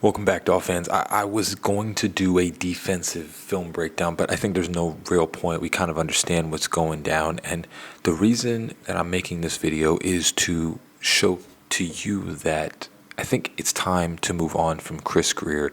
Welcome back, Doll fans. I was going to do a defensive film breakdown, but I think there's no real point. We kind of understand what's going down. And the reason that I'm making this video is to show to you that I think it's time to move on from Chris Grier.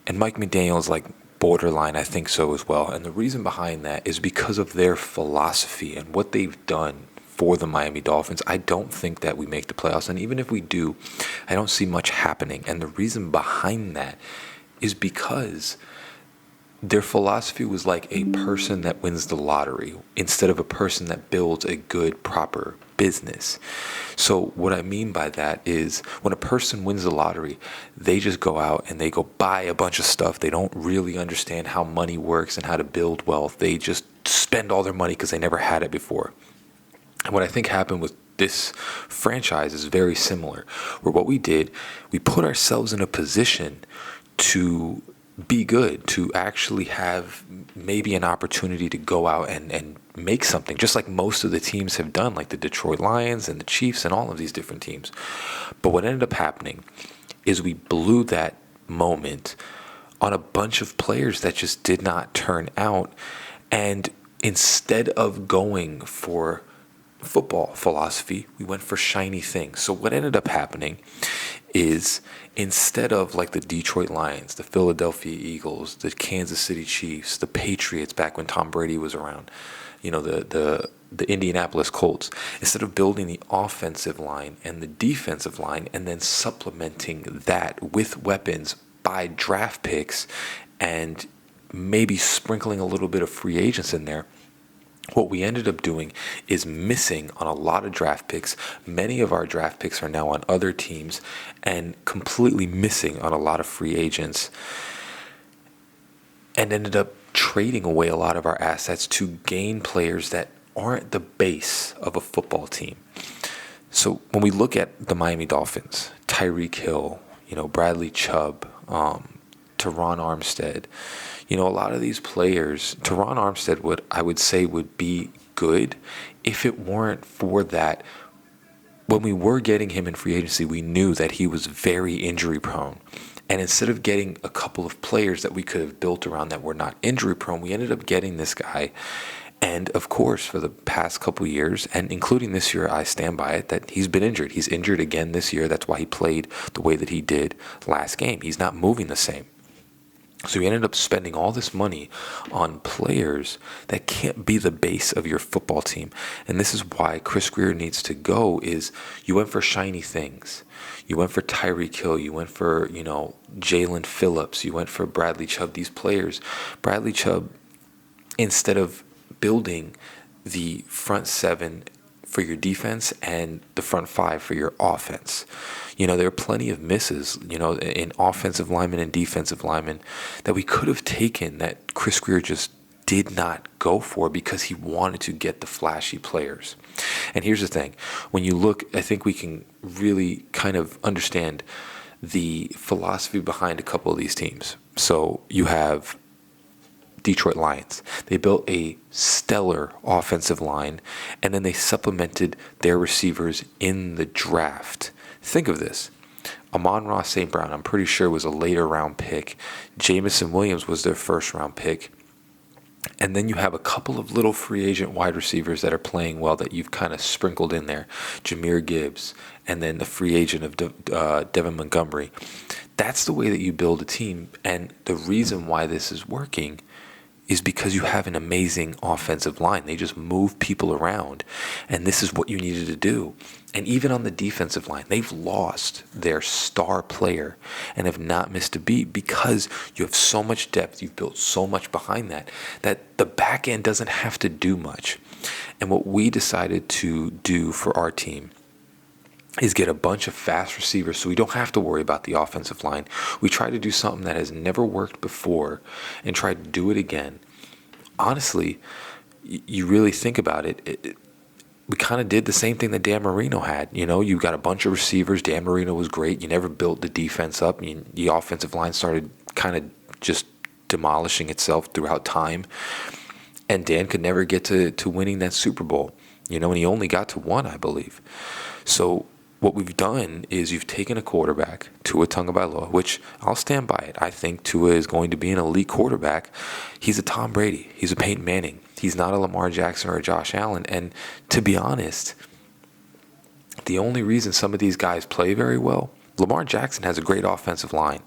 And Mike McDaniel's like borderline, I think so as well. And the reason behind that is because of their philosophy and what they've done for the Miami Dolphins. I don't think that we make the playoffs, and even if we do, I don't see much happening. And the reason behind that is because their philosophy was like a person that wins the lottery instead of a person that builds a good, proper business. So what I mean by that is when a person wins the lottery, they just go out and they go buy a bunch of stuff. They don't really understand how money works and how to build wealth. They just spend all their money because they never had it before. And what I think happened with this franchise is very similar, where what we did, we put ourselves in a position to be good, to actually have maybe an opportunity to go out and make something, just like most of the teams have done, like the Detroit Lions and the Chiefs and all of these different teams. But what ended up happening is we blew that moment on a bunch of players that just did not turn out. And instead of going for football philosophy, we went for shiny things. So what ended up happening is instead of like the Detroit Lions, the Philadelphia Eagles, the Kansas City Chiefs, the Patriots back when Tom Brady was around, the Indianapolis Colts, instead of building the offensive line and the defensive line and then supplementing that with weapons by draft picks and maybe sprinkling a little bit of free agents in there, what we ended up doing is missing on a lot of draft picks. Many of our draft picks are now on other teams and completely missing on a lot of free agents, and ended up trading away a lot of our assets to gain players that aren't the base of a football team. So when we look at the Miami Dolphins, Tyreek Hill, Bradley Chubb, Teron Armstead, a lot of these players, Teron Armstead would be good if it weren't for that. When we were getting him in free agency, we knew that he was very injury prone. And instead of getting a couple of players that we could have built around that were not injury prone, we ended up getting this guy. And of course, for the past couple of years, and including this year, I stand by it, that he's been injured. He's injured again this year. That's why he played the way that he did last game. He's not moving the same. So you ended up spending all this money on players that can't be the base of your football team. And this is why Chris Grier needs to go, is you went for shiny things. You went for Tyreek Hill. You went for, Jalen Phillips. You went for Bradley Chubb. These players, Bradley Chubb, instead of building the front seven for your defense and the front five for your offense. There are plenty of misses, in offensive linemen and defensive linemen that we could have taken that Chris Grier just did not go for because he wanted to get the flashy players. And here's the thing. When you look, I think we can really kind of understand the philosophy behind a couple of these teams. So you have Detroit Lions. They built a stellar offensive line, and then they supplemented their receivers in the draft. Think of this. Amon-Ra St. Brown, I'm pretty sure, was a later round pick. Jamison Williams was their first round pick. And then you have a couple of little free agent wide receivers that are playing well that you've kind of sprinkled in there. Jahmyr Gibbs, and then the free agent of Devin Montgomery. That's the way that you build a team. And the reason why this is working is because you have an amazing offensive line. They just move people around, and this is what you needed to do. And even on the defensive line, they've lost their star player and have not missed a beat because you have so much depth. You've built so much behind that the back end doesn't have to do much. And what we decided to do for our team is get a bunch of fast receivers so we don't have to worry about the offensive line. We try to do something that has never worked before and try to do it again. Honestly, you really think about it, we kind of did the same thing that Dan Marino had. You got a bunch of receivers. Dan Marino was great. You never built the defense up. The offensive line started kind of just demolishing itself throughout time. And Dan could never get to winning that Super Bowl, and he only got to one, I believe. So what we've done is you've taken a quarterback, Tua Tagovailoa, which I'll stand by it. I think Tua is going to be an elite quarterback. He's a Tom Brady. He's a Peyton Manning. He's not a Lamar Jackson or a Josh Allen. And to be honest, the only reason some of these guys play very well, Lamar Jackson has a great offensive line.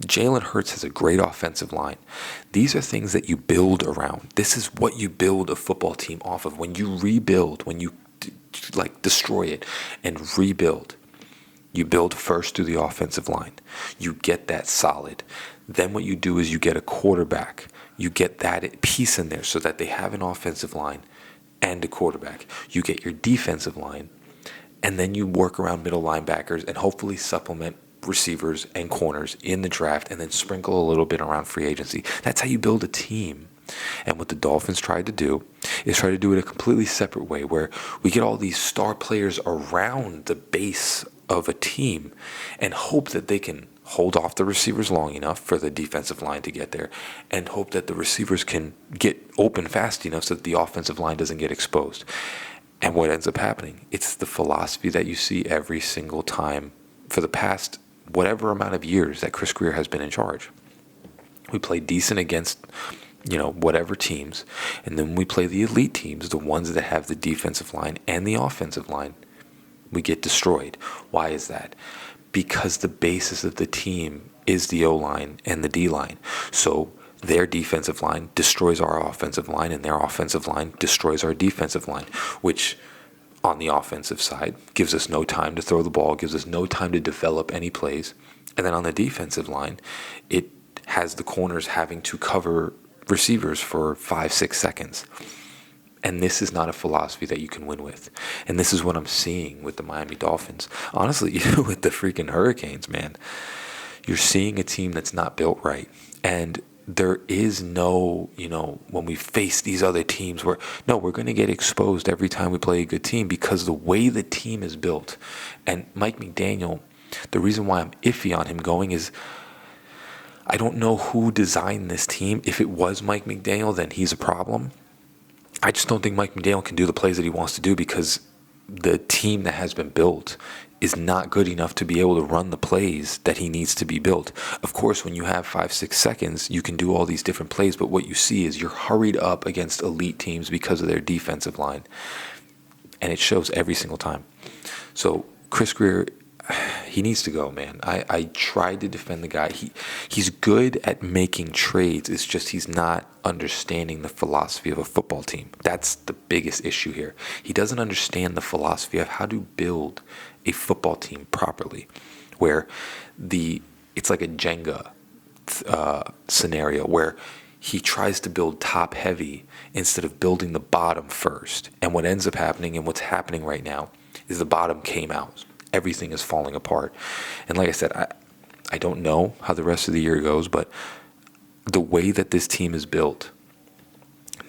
Jalen Hurts has a great offensive line. These are things that you build around. This is what you build a football team off of. When you rebuild, when you destroy it and rebuild, you build first through the offensive line. You get that solid. Then what you do is you get a quarterback. You get that piece in there so that they have an offensive line and a quarterback. You get your defensive line, and then you work around middle linebackers and hopefully supplement receivers and corners in the draft, and then sprinkle a little bit around free agency. That's how you build a team. And what the Dolphins tried to do is try to do it a completely separate way, where we get all these star players around the base of a team and hope that they can hold off the receivers long enough for the defensive line to get there, and hope that the receivers can get open fast enough so that the offensive line doesn't get exposed. And what ends up happening, it's the philosophy that you see every single time for the past whatever amount of years that Chris Grier has been in charge. We play decent against, whatever teams, and then we play the elite teams, the ones that have the defensive line and the offensive line. We get destroyed. Why is that? Because the basis of the team is the O-line and the D-line. So their defensive line destroys our offensive line, and their offensive line destroys our defensive line, which on the offensive side gives us no time to throw the ball, gives us no time to develop any plays. And then on the defensive line, it has the corners having to cover receivers for 5-6 seconds. And this is not a philosophy that you can win with. And this is what I'm seeing with the Miami Dolphins. Honestly, with the freaking Hurricanes, man. You're seeing a team that's not built right. And there is no, when we face these other teams we're going to get exposed every time we play a good team, because the way the team is built. And Mike McDaniel, the reason why I'm iffy on him going is I don't know who designed this team. If it was Mike McDaniel, then he's a problem. I just don't think Mike McDaniel can do the plays that he wants to do, because the team that has been built is not good enough to be able to run the plays that he needs to be built. Of course, when you have 5-6 seconds, you can do all these different plays, but what you see is you're hurried up against elite teams because of their defensive line. And it shows every single time. So Chris Grier, he needs to go, man. I tried to defend the guy. He's good at making trades. It's just he's not understanding the philosophy of a football team. That's the biggest issue here. He doesn't understand the philosophy of how to build a football team properly, where it's like a Jenga scenario where he tries to build top heavy instead of building the bottom first. And what ends up happening, and what's happening right now, is the bottom came out. Everything is falling apart. And like I said, I don't know how the rest of the year goes, but the way that this team is built,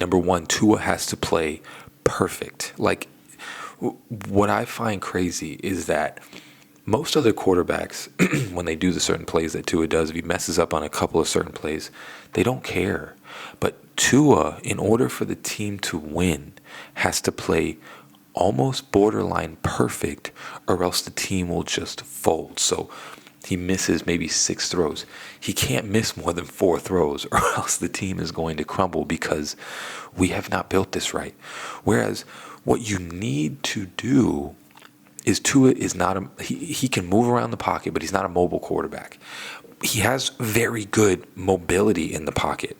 number one, Tua has to play perfect. Like, what I find crazy is that most other quarterbacks, when they do the certain plays that Tua does, if he messes up on a couple of certain plays, they don't care. But Tua, in order for the team to win, has to play almost borderline perfect, or else the team will just fold. So he misses maybe 6 throws. He can't miss more than 4 throws, or else the team is going to crumble, because we have not built this right. Whereas what you need to do is Tua is not he can move around the pocket, but he's not a mobile quarterback. He has very good mobility in the pocket.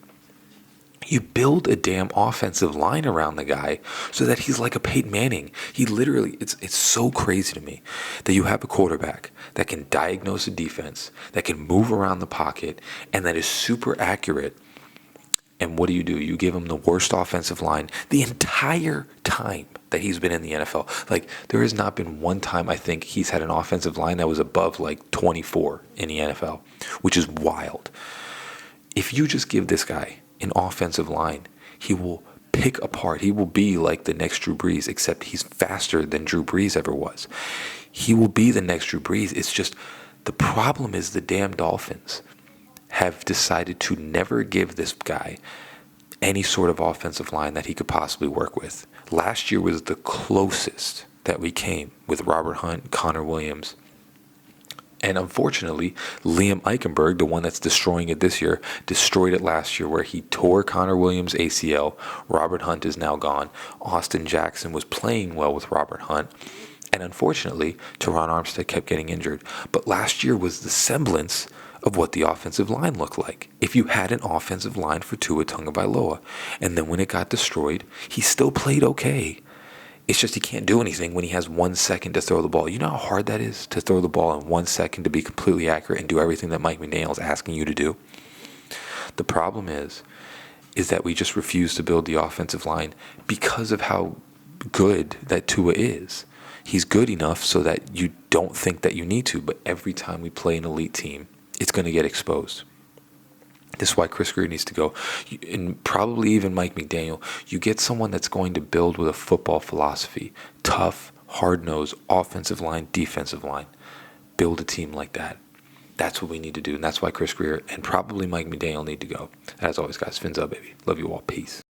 You build a damn offensive line around the guy so that he's like a Peyton Manning. He literally, it's so crazy to me that you have a quarterback that can diagnose a defense, that can move around the pocket, and that is super accurate. And what do? You give him the worst offensive line the entire time that he's been in the NFL. Like, there has not been one time I think he's had an offensive line that was above like 24 in the NFL, which is wild. If you just give this guy an offensive line, he will pick apart. He will be like the next Drew Brees, except he's faster than Drew Brees ever was. He will be the next Drew Brees. It's just, the problem is the damn Dolphins have decided to never give this guy any sort of offensive line that he could possibly work with. Last year was the closest that we came with Robert Hunt, Connor Williams. And unfortunately, Liam Eichenberg, the one that's destroying it this year, destroyed it last year where he tore Connor Williams' ACL. Robert Hunt is now gone. Austin Jackson was playing well with Robert Hunt. And unfortunately, Teron Armstead kept getting injured. But last year was the semblance of what the offensive line looked like. If you had an offensive line for Tua Tagovailoa. And then when it got destroyed, he still played okay. It's just he can't do anything when he has 1 second to throw the ball. You know how hard that is to throw the ball in 1 second to be completely accurate and do everything that Mike McDaniel is asking you to do? The problem is that we just refuse to build the offensive line because of how good that Tua is. He's good enough so that you don't think that you need to, but every time we play an elite team, it's going to get exposed. This is why Chris Grier needs to go. And probably even Mike McDaniel. You get someone that's going to build with a football philosophy. Tough, hard-nosed, offensive line, defensive line. Build a team like that. That's what we need to do. And that's why Chris Grier and probably Mike McDaniel need to go. As always, guys, fins up, baby. Love you all. Peace.